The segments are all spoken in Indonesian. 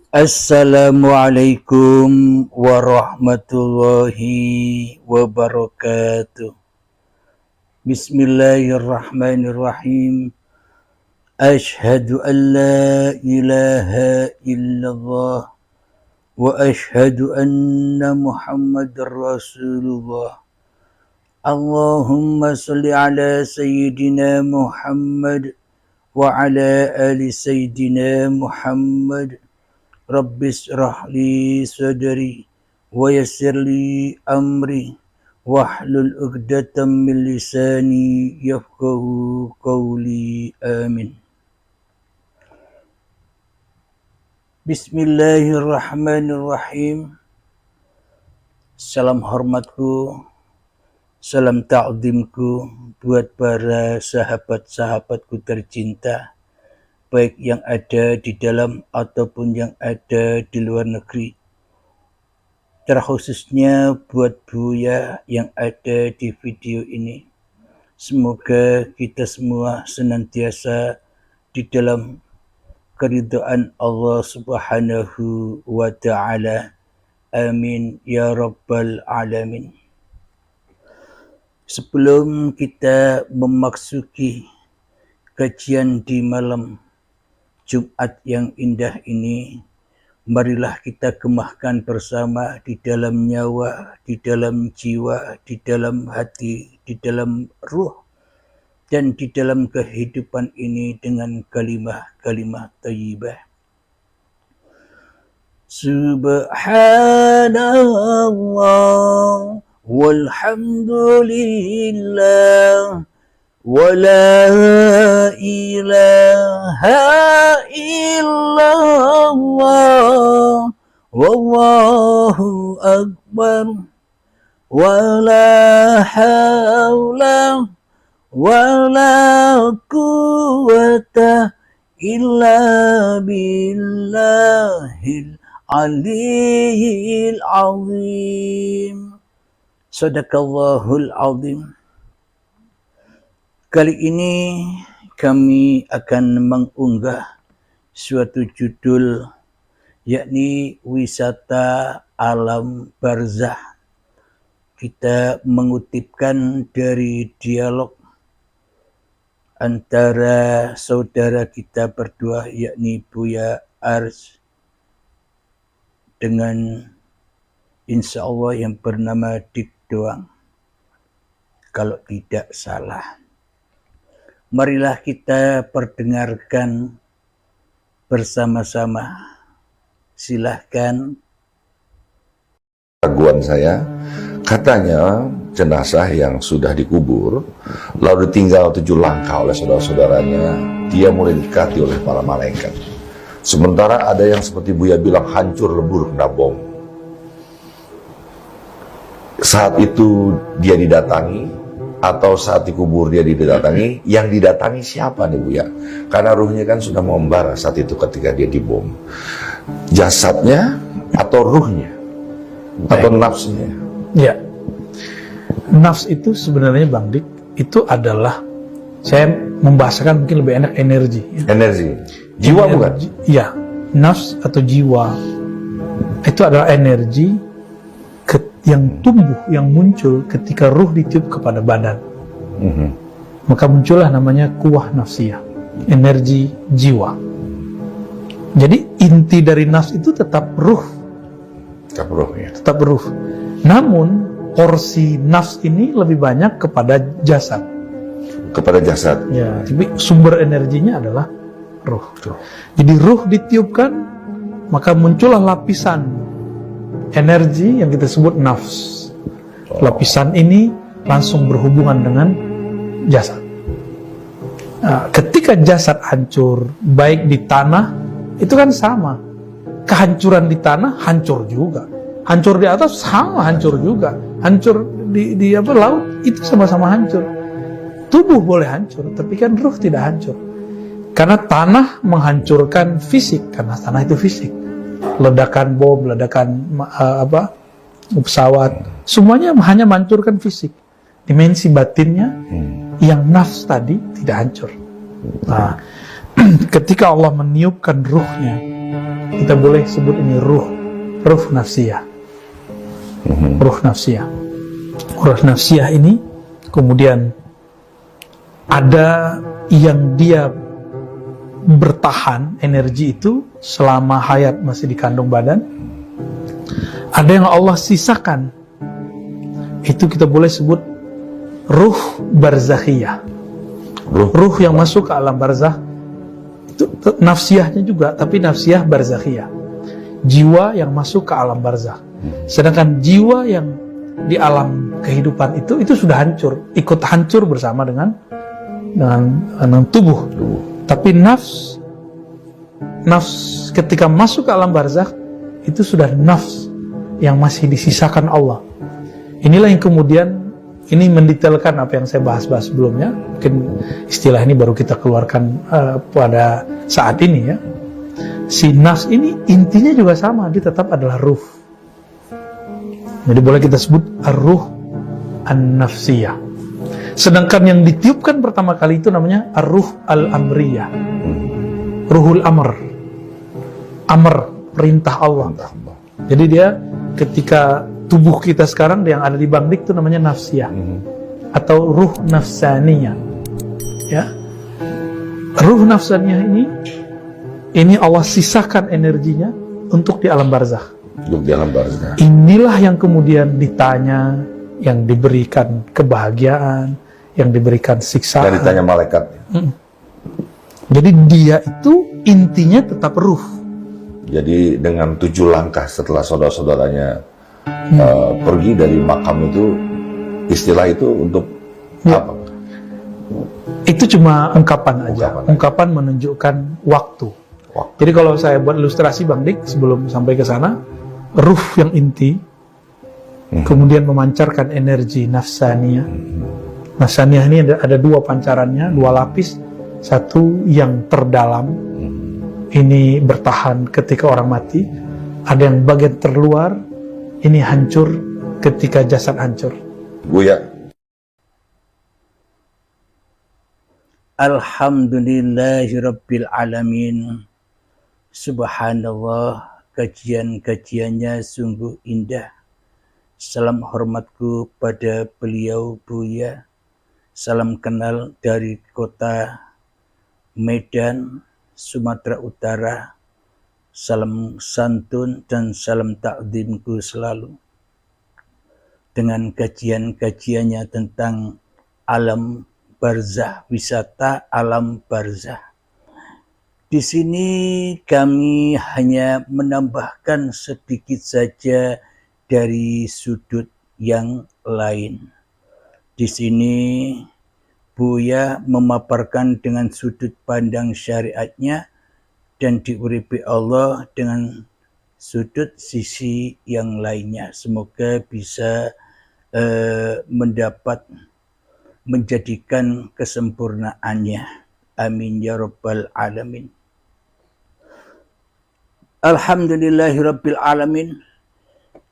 Assalamualaikum warahmatullahi wabarakatuh. Bismillahirrahmanirrahim. Ashhadu an la ilaha illallah wa ashhadu anna Muhammadar Rasulullah. Allahumma salli ala sayyidina Muhammad wa ala ali sayyidina Muhammad. Rabbis rahli sadri wa yassirli amri wahlul 'uqdatam min lisani yafqahu qawli. Amin. Bismillahirrahmanirrahim. Salam hormatku, salam ta'zimku buat para sahabat-sahabatku tercinta, baik yang ada di dalam ataupun yang ada di luar negeri. Terkhususnya buat Buya yang ada di video ini. Semoga kita semua senantiasa di dalam keridhaan Allah Subhanahu wa ta'ala. Amin ya rabbal alamin. Sebelum kita memasuki kajian di malam Jumat yang indah ini, marilah kita gemahkan bersama di dalam nyawa, di dalam jiwa, di dalam hati, di dalam ruh, dan di dalam kehidupan ini dengan kalimah-kalimah thayyibah. Subhanallah walhamdulillah ولا إله إلا الله والله أكبر ولا حول ولا قوة إلا بالله العلي العظيم. Sadaqallahul azim. Kali ini kami akan mengunggah suatu judul, yakni wisata alam barzah. Kita mengutipkan dari dialog antara saudara kita berdua, yakni Buya Ars, dengan insya Allah yang bernama Dik Doang, kalau tidak salah. Marilah kita perdengarkan bersama-sama. Silahkan. Raguan saya, katanya jenazah yang sudah dikubur, lalu ditinggal 7 langkah oleh saudara-saudaranya, dia mulai didekati oleh para malaikat. Sementara ada yang seperti Buya bilang hancur lebur kena bom. Saat itu dia didatangi, atau saat dikubur dia didatangi, yang didatangi siapa nih Buya? Karena ruhnya kan sudah membara saat itu ketika dia dibom. Jasadnya atau ruhnya? Atau nafsnya? Ya, nafs itu sebenarnya Bang Dik, itu adalah, saya membahasakan mungkin lebih enak, energi. Energi. Jiwa energi, bukan? Iya, nafs atau jiwa itu adalah energi yang tumbuh, yang muncul ketika ruh ditiup kepada badan. Maka muncullah namanya kuwah nafsiyah, energi jiwa. Jadi inti dari nafs itu tetap ruh. Tetap ruh, ya. Tetap ruh. Namun porsi nafs ini lebih banyak kepada jasad. Kepada jasad. Ya, tapi sumber energinya adalah ruh. Jadi ruh ditiupkan, maka muncullah lapisan energi yang kita sebut nafs. Lapisan ini langsung berhubungan dengan jasad. Nah, ketika jasad hancur, baik di tanah, itu kan sama. Kehancuran di tanah hancur juga. Hancur di atas sama hancur juga. Hancur di laut itu sama-sama hancur. Tubuh boleh hancur, tapi kan ruh tidak hancur. Karena tanah menghancurkan fisik, karena tanah itu fisik. Ledakan bom, ledakan pesawat, semuanya hanya menghancurkan fisik. Dimensi batinnya yang nafs tadi tidak hancur. Nah, ketika Allah meniupkan ruhnya kita boleh sebut ini ruh nafsiyah. Ruh nafsiyah. Ruh nafsiyah ini kemudian ada yang dia bertahan energi itu selama hayat masih di kandung badan, ada yang Allah sisakan, itu kita boleh sebut ruh barzakhiyah. Ruh yang masuk ke alam barzakh itu nafsiyahnya juga, tapi nafsiyah barzakhiyah, jiwa yang masuk ke alam barzakh. Sedangkan jiwa yang di alam kehidupan itu sudah hancur, ikut hancur bersama dengan tubuh. Tapi nafs ketika masuk ke alam barzakh itu sudah nafs yang masih disisakan Allah. Inilah yang kemudian ini mendetailkan apa yang saya bahas-bahas sebelumnya. Mungkin istilah ini baru kita keluarkan pada saat ini ya. Si nafs ini intinya juga sama, dia tetap adalah ruh. Jadi boleh kita sebut ar-ruh an-nafsiyah. Sedangkan yang ditiupkan pertama kali itu namanya ar-ruh al-amriyah. Ruhul amr. Amr, perintah Allah. Jadi dia ketika tubuh kita sekarang yang ada di bangdik itu namanya nafsiyah atau ruh nafsaniyah. Ya. Ruh nafsaniyah ini Allah sisakan energinya untuk di alam barzakh. Untuk di alam barzakh. Inilah yang kemudian ditanya, yang diberikan kebahagiaan, yang diberikan siksaan. Dan ditanya malaikat. Jadi dia itu intinya tetap ruh. Jadi dengan 7 langkah setelah saudara-saudaranya pergi dari makam itu, istilah itu untuk apa? Itu cuma ungkapan aja. Ungkapan menunjukkan waktu. Jadi kalau saya buat ilustrasi Bang Dik sebelum sampai ke sana, ruh yang inti kemudian memancarkan energi nafsaniyah. Nafsaniyah ini ada 2 pancarannya, 2 lapis. Satu yang terdalam, ini bertahan ketika orang mati. Ada yang bagian terluar, ini hancur ketika jasad hancur. Buya. Alhamdulillahirabbil alamin. Subhanallah, kajian-kajiannya sungguh indah. Salam hormatku pada beliau Buya. Salam kenal dari kota Medan, Sumatera Utara. Salam santun dan salam takzimku selalu. Dengan kajian-kajiannya tentang alam barzakh, wisata alam barzakh. Di sini kami hanya menambahkan sedikit saja dari sudut yang lain. Di sini Buya memaparkan dengan sudut pandang syariatnya dan diuripi Allah dengan sudut sisi yang lainnya. Semoga bisa menjadikan kesempurnaannya. Amin ya rabbal alamin. Alhamdulillahirabbil alamin.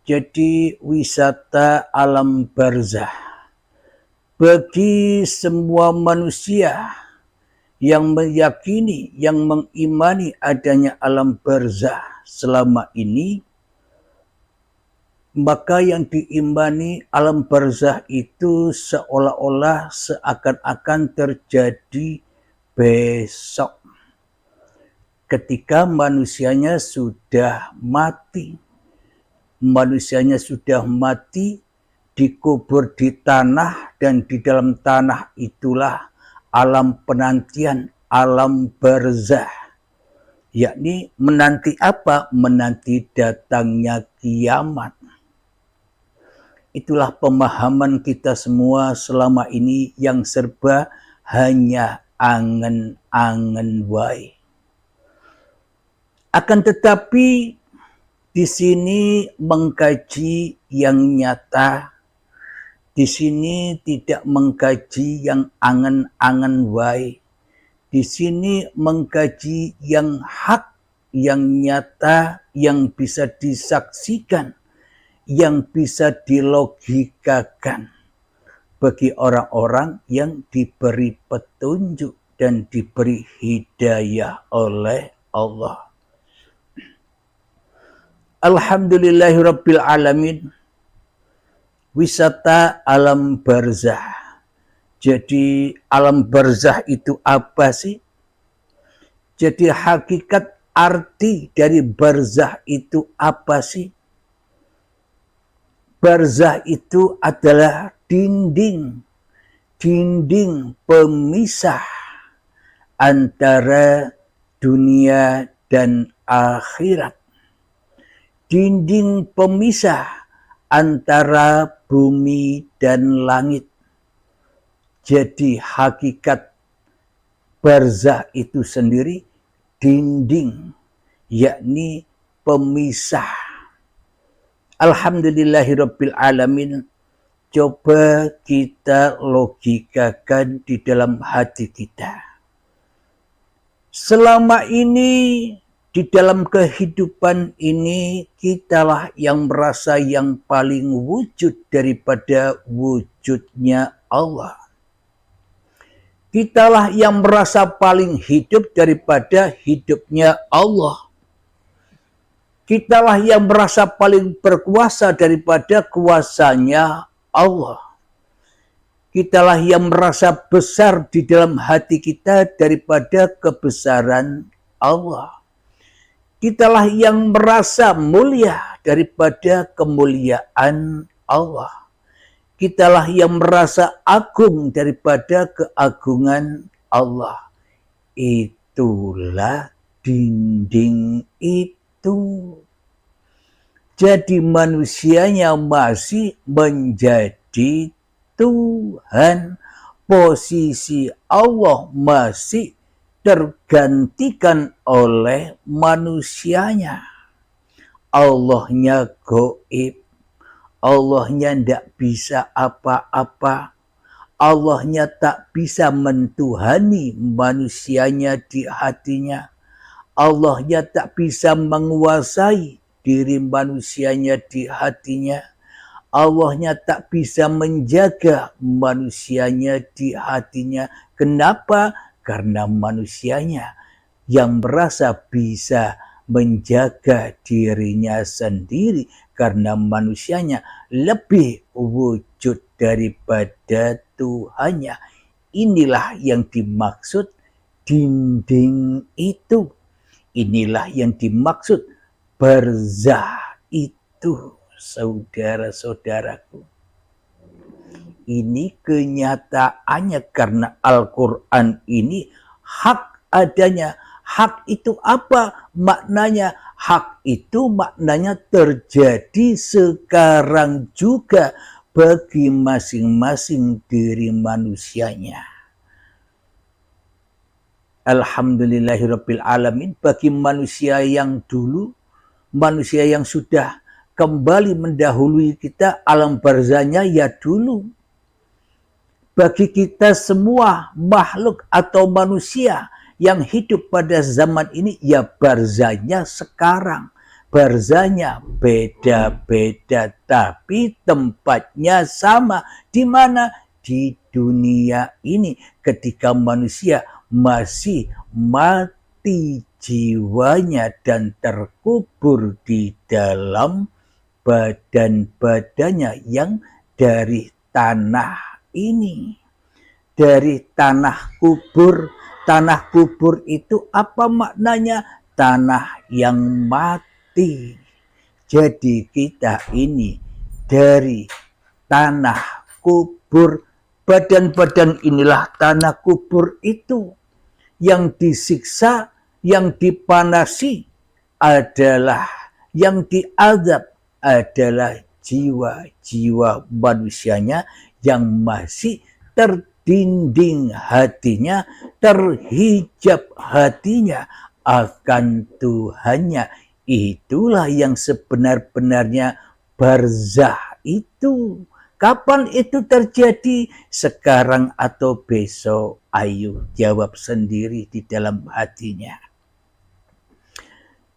Jadi wisata alam barzakh bagi semua manusia yang meyakini, yang mengimani adanya alam barzakh selama ini, maka yang diimani alam barzakh itu seolah-olah seakan-akan terjadi besok ketika manusianya sudah mati. Manusianya sudah mati, dikubur di tanah, dan di dalam tanah itulah alam penantian, alam barzakh. Yakni menanti apa? Menanti datangnya kiamat. Itulah pemahaman kita semua selama ini yang serba hanya angen-angen wae. Akan tetapi di sini mengkaji yang nyata. Di sini tidak mengkaji yang angan-angan wae. Di sini mengkaji yang hak, yang nyata, yang bisa disaksikan, yang bisa dilogikakan bagi orang-orang yang diberi petunjuk dan diberi hidayah oleh Allah. Alhamdulillahirabbil alamin. Wisata alam barzah. Jadi alam barzah itu apa sih? Jadi hakikat arti dari barzah itu apa sih? Barzah itu adalah dinding pemisah antara dunia dan akhirat. Dinding pemisah antara bumi dan langit. Jadi hakikat barzah itu sendiri dinding, yakni pemisah. Alhamdulillahirabbil alamin. Coba kita logikakan di dalam hati kita. Selama ini di dalam kehidupan ini kitalah yang merasa yang paling wujud daripada wujudnya Allah. Kitalah yang merasa paling hidup daripada hidupnya Allah. Kitalah yang merasa paling berkuasa daripada kuasanya Allah. Kitalah yang merasa besar di dalam hati kita daripada kebesaran Allah. Kitalah yang merasa mulia daripada kemuliaan Allah. Kitalah yang merasa agung daripada keagungan Allah. Itulah dinding itu. Jadi manusianya masih menjadi Tuhan. Posisi Allah masih tergantikan oleh manusianya. Allahnya gaib. Allahnya tidak bisa apa-apa. Allahnya tak bisa mentuhani manusianya di hatinya. Allahnya tak bisa menguasai diri manusianya di hatinya. Allahnya tak bisa menjaga manusianya di hatinya. Kenapa? Karena manusianya yang merasa bisa menjaga dirinya sendiri, karena manusianya lebih wujud daripada Tuhannya. Inilah yang dimaksud dinding itu. Inilah yang dimaksud barzah itu, saudara-saudaraku. Ini kenyataannya karena Al-Quran ini hak adanya. Hak itu apa maknanya? Hak itu maknanya terjadi sekarang juga bagi masing-masing diri manusianya. Alhamdulillahirabbil alamin. Bagi manusia yang dulu, manusia yang sudah kembali mendahului kita, alam barzahnya ya dulu. Bagi kita semua makhluk atau manusia yang hidup pada zaman ini, ya barzahnya sekarang. Barzahnya beda-beda, tapi tempatnya sama. Di mana? Di dunia ini. Ketika manusia masih mati jiwanya dan terkubur di dalam badan-badannya yang dari tanah ini. Dari tanah kubur. Tanah kubur itu apa maknanya? Tanah yang mati. Jadi kita ini dari tanah kubur. Badan-badan inilah tanah kubur itu. Yang disiksa, yang dipanasi adalah, yang diazab adalah jiwa-jiwa manusianya yang masih terdinding hatinya, terhijab hatinya akan Tuhannya. Itulah yang sebenar-benarnya barzah itu. Kapan itu terjadi? Sekarang atau besok? Ayo jawab sendiri di dalam hatinya.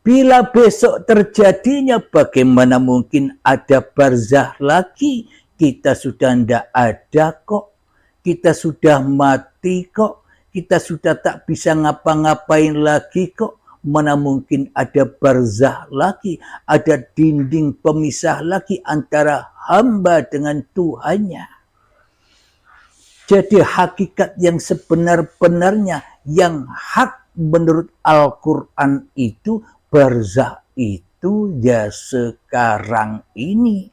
Bila besok terjadinya, bagaimana mungkin ada barzah lagi? Kita sudah tidak ada kok. Kita sudah mati kok. Kita sudah tak bisa ngapa-ngapain lagi kok. mana mungkin ada barzah lagi, ada dinding pemisah lagi antara hamba dengan Tuhannya. Jadi hakikat yang sebenar-benarnya, yang hak menurut Al-Quran itu, barzah itu ya sekarang ini.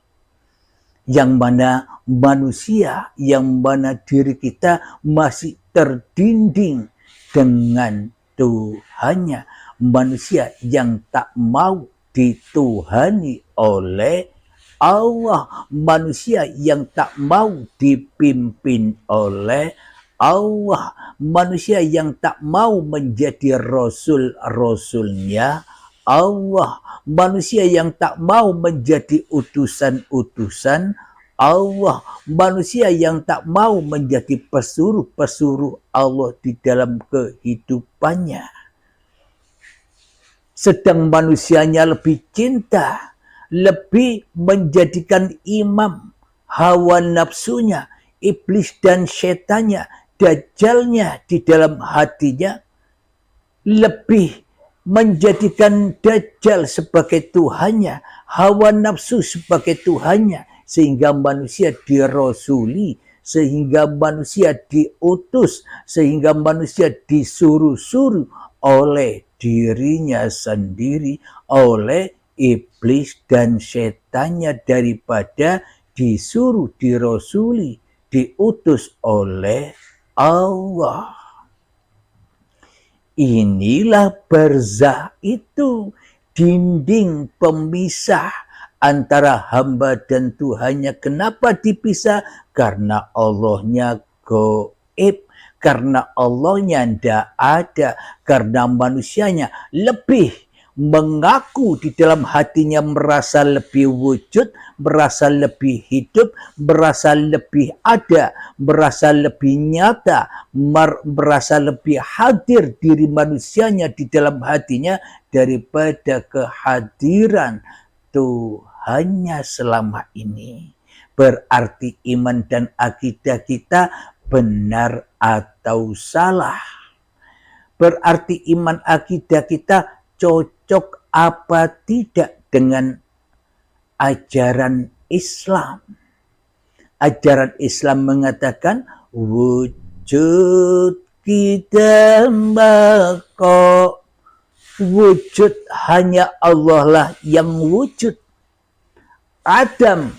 Yang mana manusia, yang mana diri kita masih terdinding dengan Tuhannya. Manusia yang tak mau dituhani oleh Allah. Manusia yang tak mau dipimpin oleh Allah. Manusia yang tak mau menjadi rasul-rasulnya Allah. Manusia yang tak mau menjadi utusan-utusan Allah. Manusia yang tak mau menjadi pesuruh-pesuruh Allah di dalam kehidupannya. Sedang manusianya lebih cinta, lebih menjadikan imam hawa nafsunya, iblis dan setannya, dajjalnya di dalam hatinya, lebih menjadikan dajjal sebagai Tuhannya, hawa nafsu sebagai Tuhannya, sehingga manusia dirasuli, sehingga manusia diutus, sehingga manusia disuruh-suruh oleh dirinya sendiri, oleh iblis dan setannya, daripada disuruh, dirasuli, diutus oleh Allah. Inilah barzah itu, dinding pemisah antara hamba dan Tuhannya. Kenapa dipisah? Karena Allahnya gaib, karena Allahnya tidak ada, karena manusianya lebih mengaku di dalam hatinya merasa lebih wujud, merasa lebih hidup, merasa lebih ada, merasa lebih nyata, merasa lebih hadir diri manusianya di dalam hatinya daripada kehadiran Tuhannya selama ini. Berarti iman dan akidah kita benar atau salah. Berarti iman akidah kita cocok apa tidak dengan ajaran Islam. Ajaran Islam mengatakan wujud kita bako, wujud hanya Allah lah yang wujud. Adam,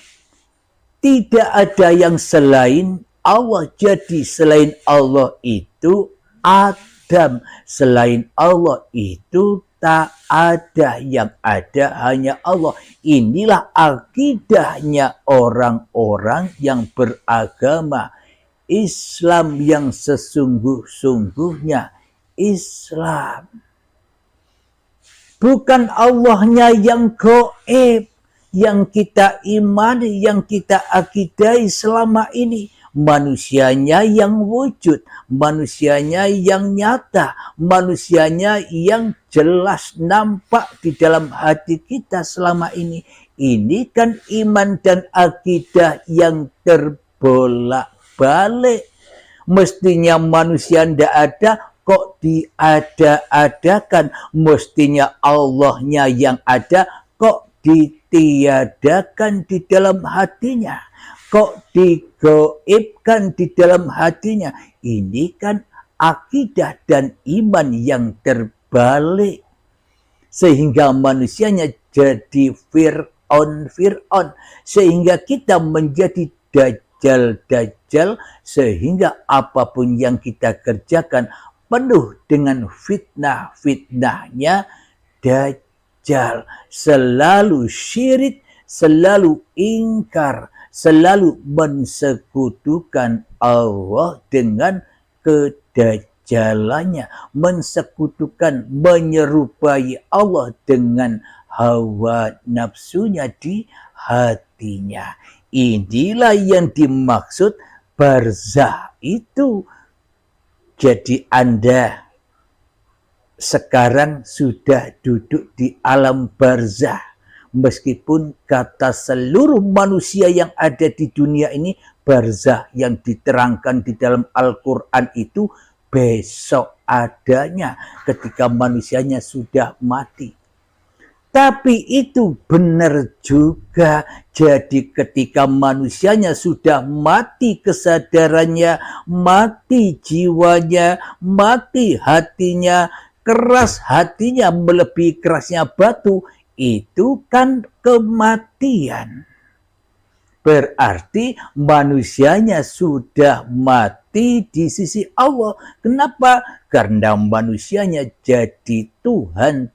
tidak ada yang selain Allah. Jadi selain Allah itu Adam, selain Allah itu tak ada, yang ada hanya Allah. Inilah akidahnya orang-orang yang beragama Islam yang sesungguh-sungguhnya Islam. Bukan Allahnya yang gaib, yang kita imani, yang kita akidai selama ini. Manusianya yang wujud, manusianya yang nyata, manusianya yang jelas nampak di dalam hati kita selama ini. Ini kan iman dan akidah yang terbolak-balik. Mestinya manusia tidak ada, kok diada-adakan. Mestinya Allahnya yang ada, kok ditiadakan di dalam hatinya, kok digaibkan di dalam hatinya. Ini kan akidah dan iman yang terbalik, sehingga manusianya jadi Fir'aun, sehingga kita menjadi dajjal, sehingga apapun yang kita kerjakan penuh dengan fitnahnya dajjal. Selalu syirik, selalu ingkar, selalu mensekutukan Allah dengan kedajjalannya, mensekutukan, menyerupai Allah dengan hawa nafsunya di hatinya. Inilah yang dimaksud barzah itu. Jadi Anda sekarang sudah duduk di alam barzah. Meskipun kata seluruh manusia yang ada di dunia ini, barzah yang diterangkan di dalam Al-Quran itu besok adanya ketika manusianya sudah mati. Tapi itu benar juga. Jadi ketika manusianya sudah mati kesadarannya, mati jiwanya, mati hatinya, keras hatinya melebihi kerasnya batu, itu kan kematian. Berarti manusianya sudah mati di sisi Allah. Kenapa? Karena manusianya jadi Tuhan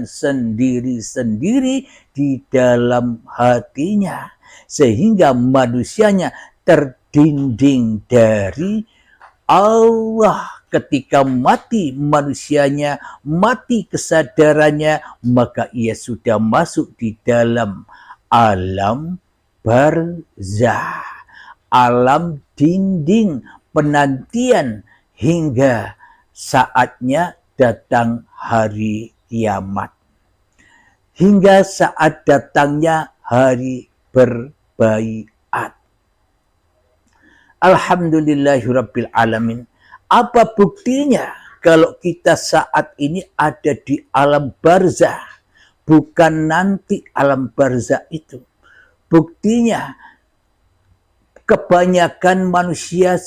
sendiri-sendiri di dalam hatinya. Sehingga manusianya terdinding dari Allah. Ketika mati manusianya, mati kesadarannya, maka ia sudah masuk di dalam alam barzah, alam dinding penantian hingga saatnya datang hari kiamat, hingga saat datangnya hari berbaiat. Alhamdulillahirabbil alamin. Apa buktinya kalau kita saat ini ada di alam barzah, bukan nanti alam barzah itu? Buktinya kebanyakan manusia,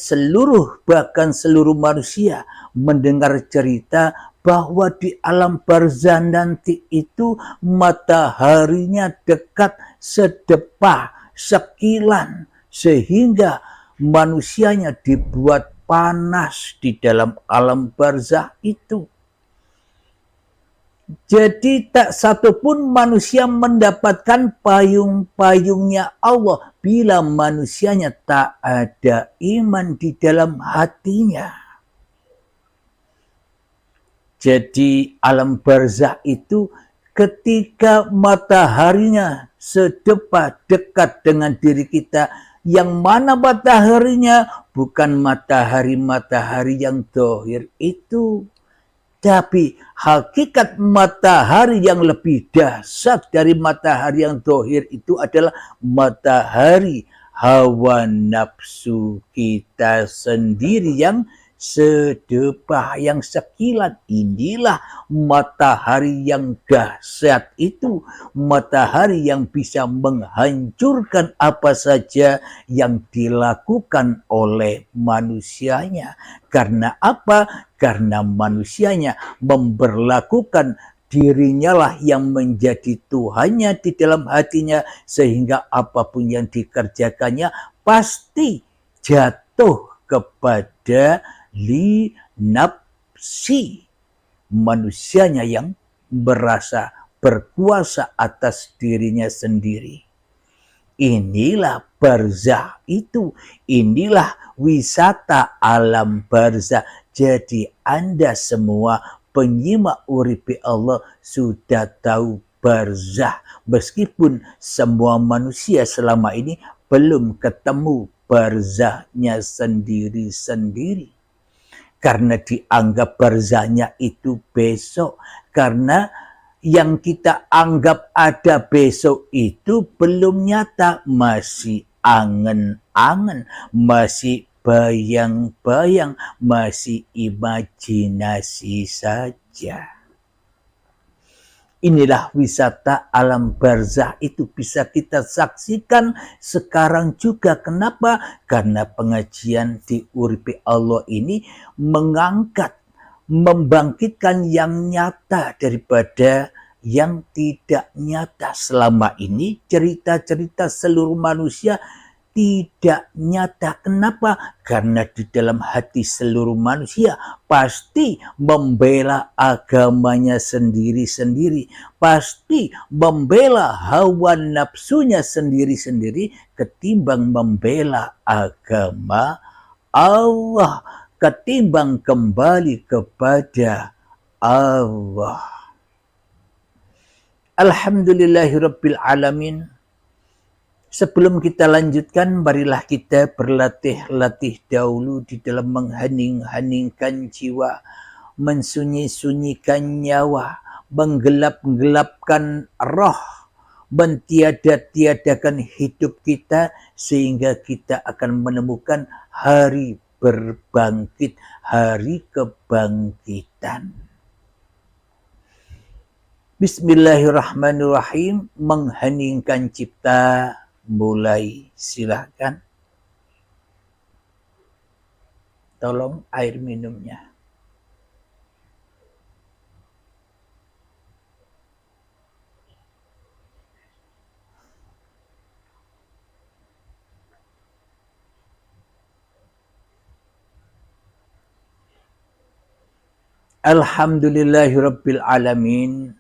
bahkan seluruh manusia mendengar cerita bahwa di alam barzah nanti itu mataharinya dekat sedepah, sekilan, sehingga manusianya dibuat panas di dalam alam barzah itu. Jadi tak satupun manusia mendapatkan payung-payungnya Allah bila manusianya tak ada iman di dalam hatinya. Jadi alam barzah itu ketika mataharinya sedepah dekat dengan diri kita, yang mana mataharinya bukan matahari yang zahir itu, tapi hakikat matahari yang lebih dahsyat dari matahari yang zahir itu adalah matahari hawa nafsu kita sendiri yang sedepah, yang sekilat. Inilah matahari yang dahsyat itu, matahari yang bisa menghancurkan apa saja yang dilakukan oleh manusianya. Karena apa? Karena manusianya memberlakukan dirinya lah yang menjadi Tuhannya di dalam hatinya, sehingga apapun yang dikerjakannya pasti jatuh kepada li nafsi, manusianya yang merasa berkuasa atas dirinya sendiri. Inilah barzah itu, inilah wisata alam barzah. Jadi Anda semua penyimak Uripi Allah sudah tahu barzah, meskipun semua manusia selama ini belum ketemu barzahnya sendiri-sendiri. Karena dianggap barzahnya itu besok. Karena yang kita anggap ada besok itu belum nyata. Masih angen-angen, masih bayang-bayang, masih imajinasi saja. Inilah wisata alam barzah, itu bisa kita saksikan sekarang juga. Kenapa? Karena pengajian di Uripi Allah ini mengangkat, membangkitkan yang nyata daripada yang tidak nyata. Selama ini cerita-cerita seluruh manusia tidak nyata. Kenapa? Karena di dalam hati seluruh manusia pasti membela agamanya sendiri-sendiri, pasti membela hawa nafsunya sendiri-sendiri ketimbang membela agama Allah, ketimbang kembali kepada Allah. Alhamdulillahirabbil alamin. Sebelum kita lanjutkan, marilah kita berlatih-latih dahulu di dalam menghening-heningkan jiwa, mensunyi-sunyikan nyawa, menggelap-gelapkan roh, mentiada-tiadakan hidup kita, sehingga kita akan menemukan hari berbangkit, hari kebangkitan. Bismillahirrahmanirrahim. Mengheningkan cipta, mulai, silahkan. Tolong air minumnya. Alhamdulillahirabbil alamin.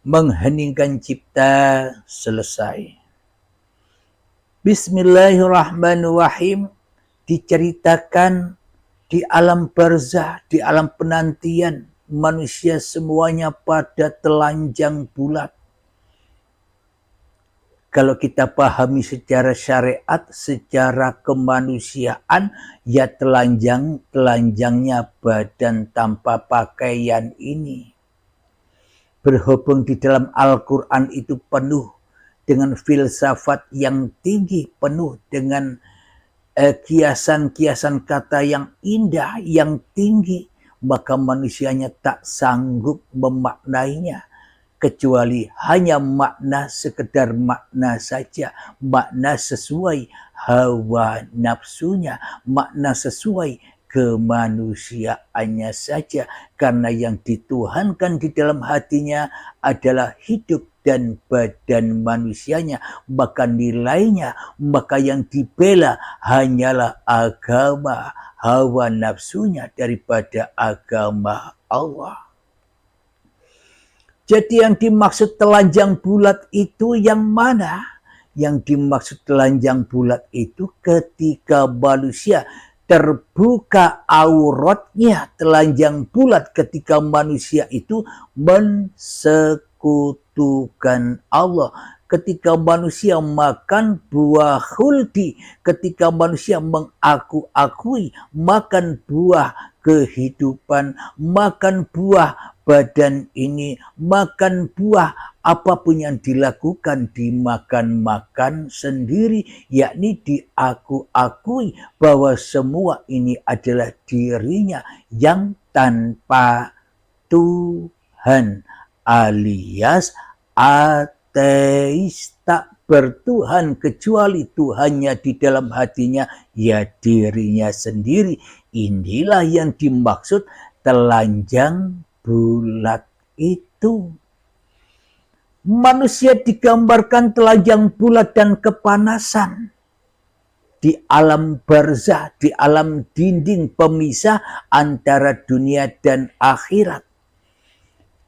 Mengheningkan cipta, selesai. Bismillahirrahmanirrahim. Diceritakan di alam barzah, di alam penantian, manusia semuanya pada telanjang bulat. Kalau kita pahami secara syariat, secara kemanusiaan, ya telanjangnya badan tanpa pakaian ini. Berhubung di dalam Al-Quran itu penuh dengan filsafat yang tinggi, penuh dengan kiasan-kiasan kata yang indah, yang tinggi, maka manusianya tak sanggup memaknainya. Kecuali hanya makna sekedar makna saja, makna sesuai hawa nafsunya, makna sesuai kemanusiaannya saja. Karena yang dituhankan di dalam hatinya adalah hidup dan badan manusianya, maka nilainya, maka yang dibela hanyalah agama, hawa nafsunya daripada agama Allah. Jadi yang dimaksud telanjang bulat itu yang mana? Yang dimaksud telanjang bulat itu ketika manusia terbuka auratnya, telanjang bulat ketika manusia itu mensekutukan Allah. Ketika manusia makan buah khuldi, ketika manusia mengaku-akui makan buah kehidupan, makan buah badan ini, makan buah apapun yang dilakukan, dimakan-makan sendiri, yakni diaku-akui bahwa semua ini adalah dirinya yang tanpa Tuhan, alias ateis, tak bertuhan kecuali Tuhannya di dalam hatinya, ya dirinya sendiri. Inilah yang dimaksud telanjang bulat itu. Manusia digambarkan telanjang bulat dan kepanasan di alam barzah, di alam dinding pemisah antara dunia dan akhirat.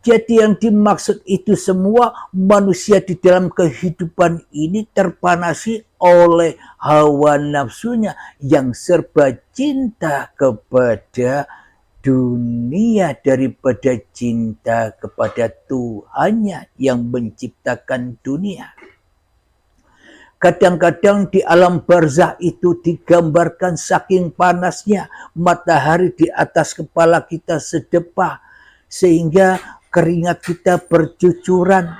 Jadi yang dimaksud itu semua, manusia di dalam kehidupan ini terpanasi oleh hawa nafsunya yang serba cinta kepada dunia daripada cinta kepada Tuhannya yang menciptakan dunia. Kadang-kadang di alam barzah itu digambarkan saking panasnya matahari di atas kepala kita sedepah, sehingga keringat kita bercucuran,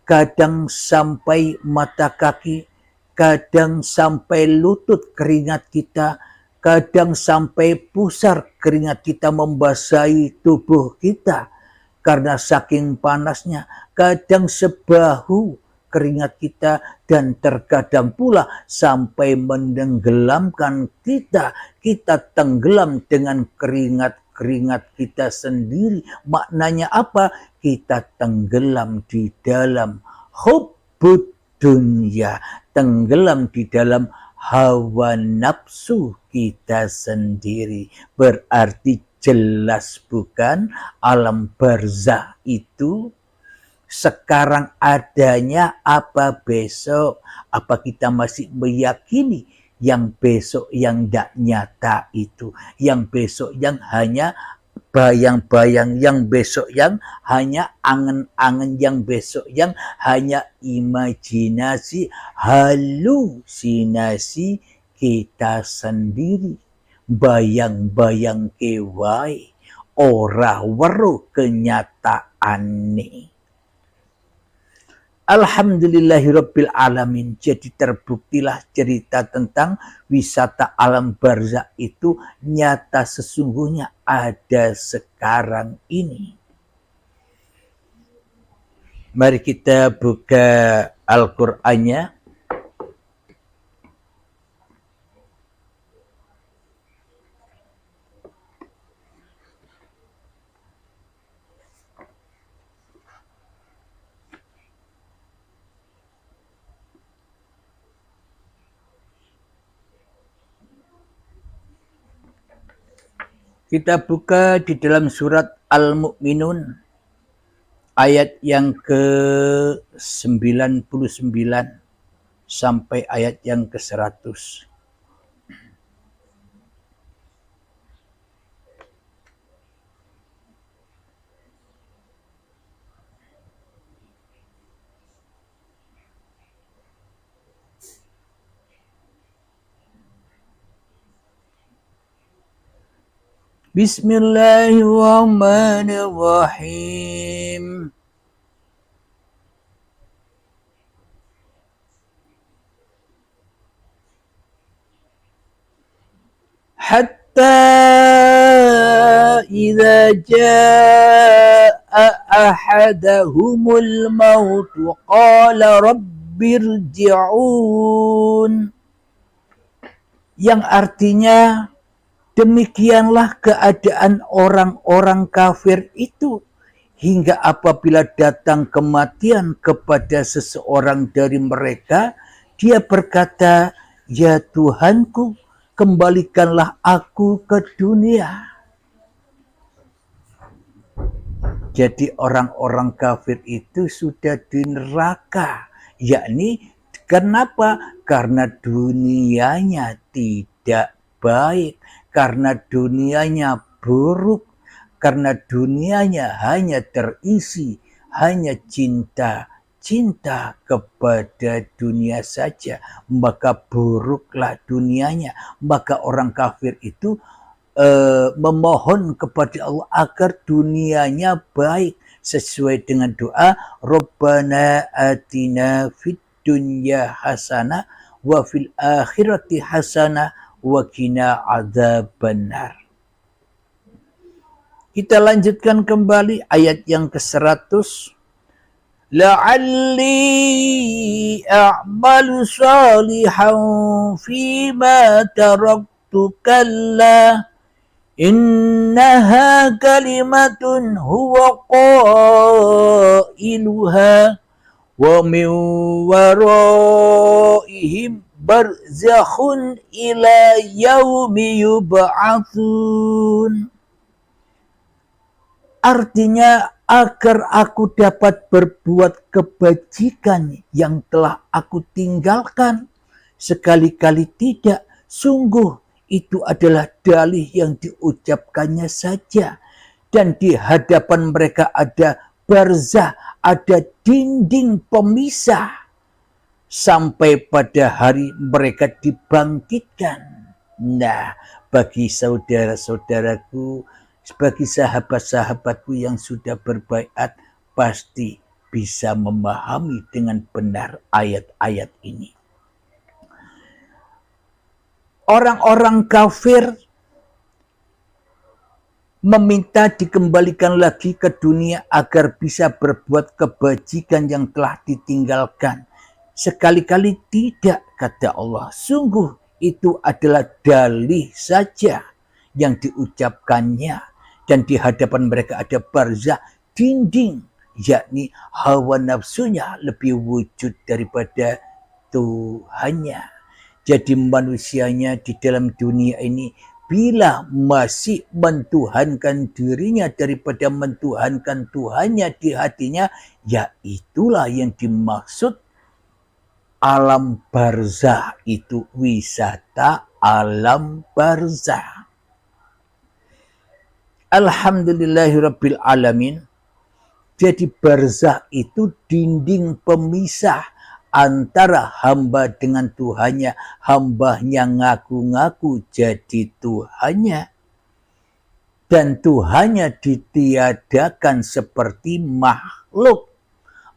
kadang sampai mata kaki, kadang sampai lutut keringat kita, kadang sampai pusar keringat kita membasahi tubuh kita karena saking panasnya, kadang sebahu keringat kita, dan terkadang pula sampai menenggelamkan kita. Kita tenggelam dengan keringat kita sendiri. Maknanya apa? Kita tenggelam di dalam hubbud dunya, tenggelam di dalam hawa nafsu kita sendiri. Berarti jelas bukan alam barzah itu sekarang adanya, apa besok? Apa kita masih meyakini yang besok yang tidak nyata itu, yang besok yang hanya bayang-bayang, yang besok yang hanya angan-angan, yang besok yang hanya imajinasi, halusinasi kita sendiri, bayang-bayang kewai, ora weruh kenyataan nih. Alhamdulillahirabbil alamin. Jadi terbuktilah cerita tentang wisata alam barzakh itu nyata sesungguhnya ada sekarang ini. Mari kita buka Al-Qur'annya. Kita buka di dalam surat Al-Mu'minun ayat yang ke-99 sampai ayat yang ke-100. Bismillahirrahmanirrahim. Hatta idza jaa ahadahumul maut qala rabbirji'un. Yang artinya demikianlah keadaan orang-orang kafir itu hingga apabila datang kematian kepada seseorang dari mereka, dia berkata, "Ya Tuhanku, kembalikanlah aku ke dunia." Jadi orang-orang kafir itu sudah di neraka, yakni kenapa? Karena dunianya tidak baik, karena dunianya buruk, karena dunianya hanya terisi, hanya cinta kepada dunia saja, maka buruklah dunianya. Maka orang kafir itu memohon kepada Allah agar dunianya baik sesuai dengan doa Rabbana atina fid dunya hasanah wa fil akhirati hasanah wa qina adzabannar. Kita lanjutkan kembali ayat yang ke-100. La'alli a'malu salihan fima taraktu kalla innaha kalimatun huwa qailuha wa min waraihim barzakhun ila yaumi yub'atsun. Artinya agar aku dapat berbuat kebajikan yang telah aku tinggalkan. Sekali-kali tidak, sungguh itu adalah dalih yang diucapkannya saja. Dan di hadapan mereka ada barzah, ada dinding pemisah. Sampai pada hari mereka dibangkitkan. Nah, bagi saudara-saudaraku, bagi sahabat-sahabatku yang sudah berbaiat, pasti bisa memahami dengan benar ayat-ayat ini. Orang-orang kafir meminta dikembalikan lagi ke dunia agar bisa berbuat kebajikan yang telah ditinggalkan. Sekali-kali tidak, kata Allah. Sungguh itu adalah dalih saja yang diucapkannya. Dan di hadapan mereka ada barzah, dinding, yakni hawa nafsunya lebih wujud daripada Tuhannya. Jadi manusianya di dalam dunia ini bila masih mentuhankan dirinya daripada mentuhankan Tuhannya di hatinya, ya itulah yang dimaksud alam barzah itu, wisata alam barzah. Alhamdulillahirabbil alamin. Jadi barzah itu dinding pemisah antara hamba dengan Tuhannya. Hambanya ngaku-ngaku jadi Tuhannya. Dan Tuhannya ditiadakan seperti makhluk.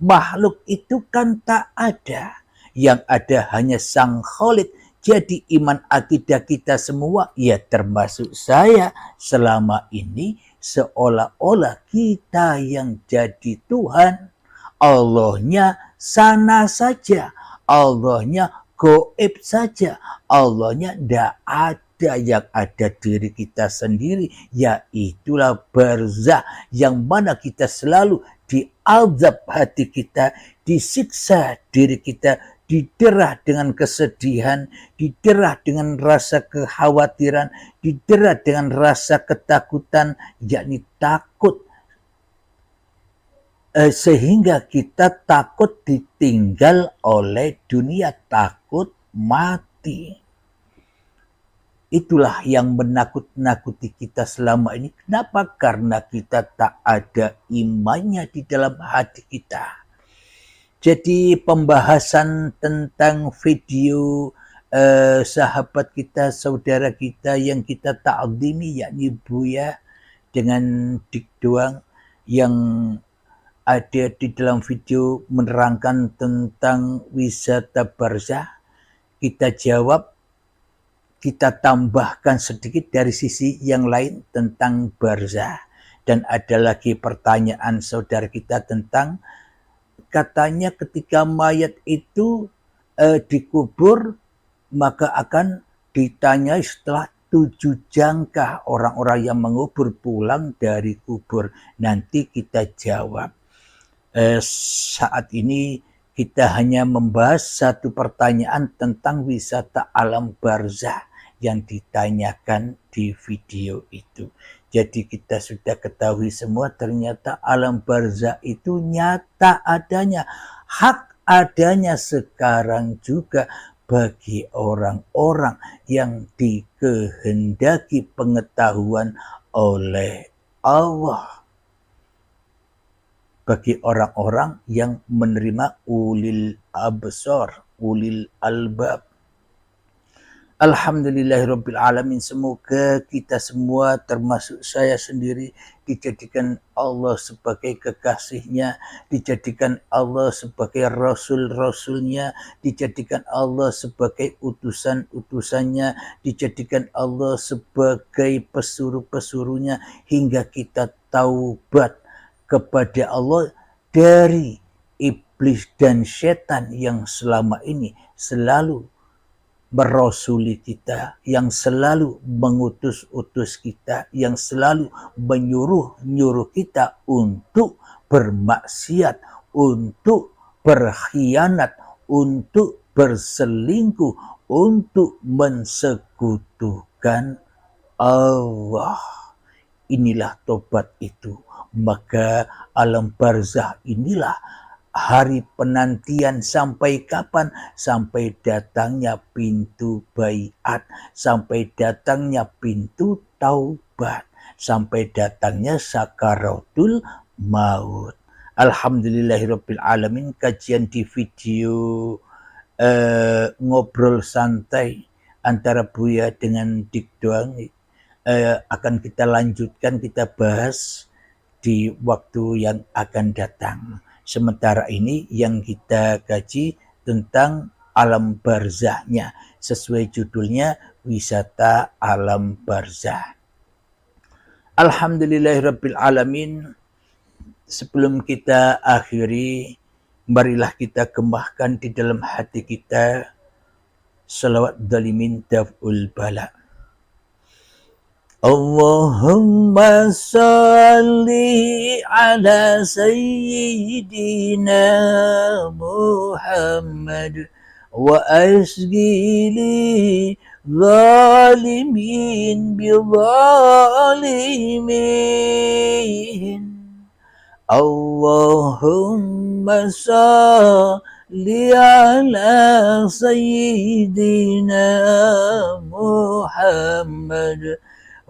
Makhluk itu kan tak ada. Yang ada hanya Sang Khalid. Jadi iman akidah kita semua, ya termasuk saya, selama ini seolah-olah kita yang jadi Tuhan. Allahnya sana saja. Allahnya goib saja. Allahnya tidak ada, yang ada diri kita sendiri, yaitulah barzah, yang mana kita selalu diazab hati kita, disiksa diri kita, diderah dengan kesedihan, diderah dengan rasa kekhawatiran, diderah dengan rasa ketakutan, yakni takut, sehingga kita takut ditinggal oleh dunia, takut mati. Itulah yang menakut-nakuti kita selama ini. Kenapa? Karena kita tak ada imannya di dalam hati kita. Jadi pembahasan tentang video sahabat kita, saudara kita yang kita ta'zimi, yakni Buya dengan Dik Doang, yang ada di dalam video menerangkan tentang wisata barzah. Kita jawab, kita tambahkan sedikit dari sisi yang lain tentang barzah. Dan ada lagi pertanyaan saudara kita tentang, katanya ketika mayat itu dikubur, maka akan ditanyai setelah 7 jangkah orang-orang yang mengubur pulang dari kubur. Nanti kita jawab. Saat ini kita hanya membahas satu pertanyaan tentang wisata alam barzah yang ditanyakan di video itu. Jadi kita sudah ketahui semua, ternyata alam barzah itu nyata adanya, hak adanya sekarang juga bagi orang-orang yang dikehendaki pengetahuan oleh Allah. Bagi orang-orang yang menerima ulil absar, ulil albab. Alhamdulillahirabbil alamin. Semoga kita semua termasuk saya sendiri dijadikan Allah sebagai kekasihnya, dijadikan Allah sebagai rasul-rasulnya, dijadikan Allah sebagai utusan-utusannya, dijadikan Allah sebagai pesuruh-pesuruhnya, hingga kita taubat kepada Allah dari iblis dan setan yang selama ini selalu merasuli kita, yang selalu mengutus-utus kita, yang selalu menyuruh-nyuruh kita untuk bermaksiat, untuk berkhianat, untuk berselingkuh, untuk mensekutukan Allah. Inilah tobat itu. Maka alam barzah inilah hari penantian. Sampai kapan? Sampai datangnya pintu baiat, sampai datangnya pintu taubat, sampai datangnya sakaratul maut. Alhamdulillahirabbil alamin. Kajian di video ngobrol santai antara Buya dengan Dik Doang akan kita lanjutkan, kita bahas di waktu yang akan datang. Sementara ini yang kita kaji tentang alam barzahnya, sesuai judulnya wisata alam barzah. Alhamdulillahirabbil alamin. Sebelum kita akhiri, marilah kita gembahkan di dalam hati kita salawat dalimin daf'ul bala. Allahumma salli ala sayyidina Muhammad wa asgili zalimin bi zalimin. Allahumma salli ala sayyidina Muhammad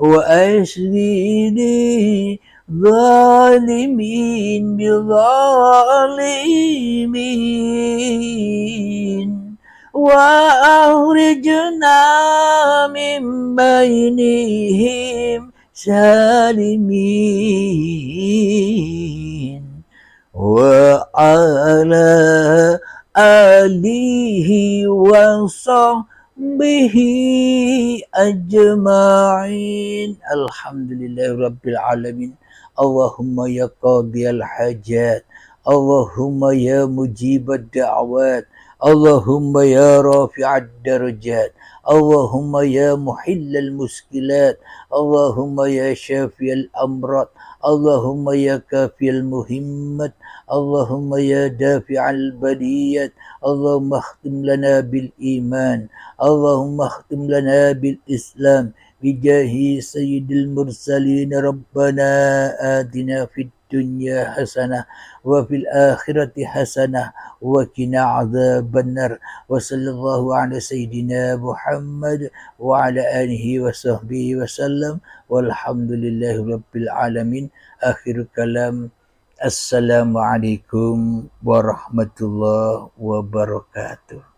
wa ashlini zalimin bi zalimin wa akhrijna min bainihim salimin وعلى آله وصحبه أجمعين. الحمد لله رب العالمين. اللهم يا قاضي الحاجات، اللهم يا مجيب الدعوات، اللهم يا رافع الدرجات، اللهم يا محل المشكلات، اللهم يا شافي الأمراض، اللهم يا كافي المهمات، اللهم يا دافع البليات، اللهم اختم لنا بالإيمان، اللهم اختم لنا بالإسلام بجاه سيد المرسلين. ربنا آتنا في الدنيا حسنة وفي الآخرة حسنة وقنا عذاب النار. وصلى الله على سيدنا محمد وعلى آله وصحبه وسلم والحمد لله رب العالمين. آخر كلام، السلام عليكم warahmatullahi wabarakatuh.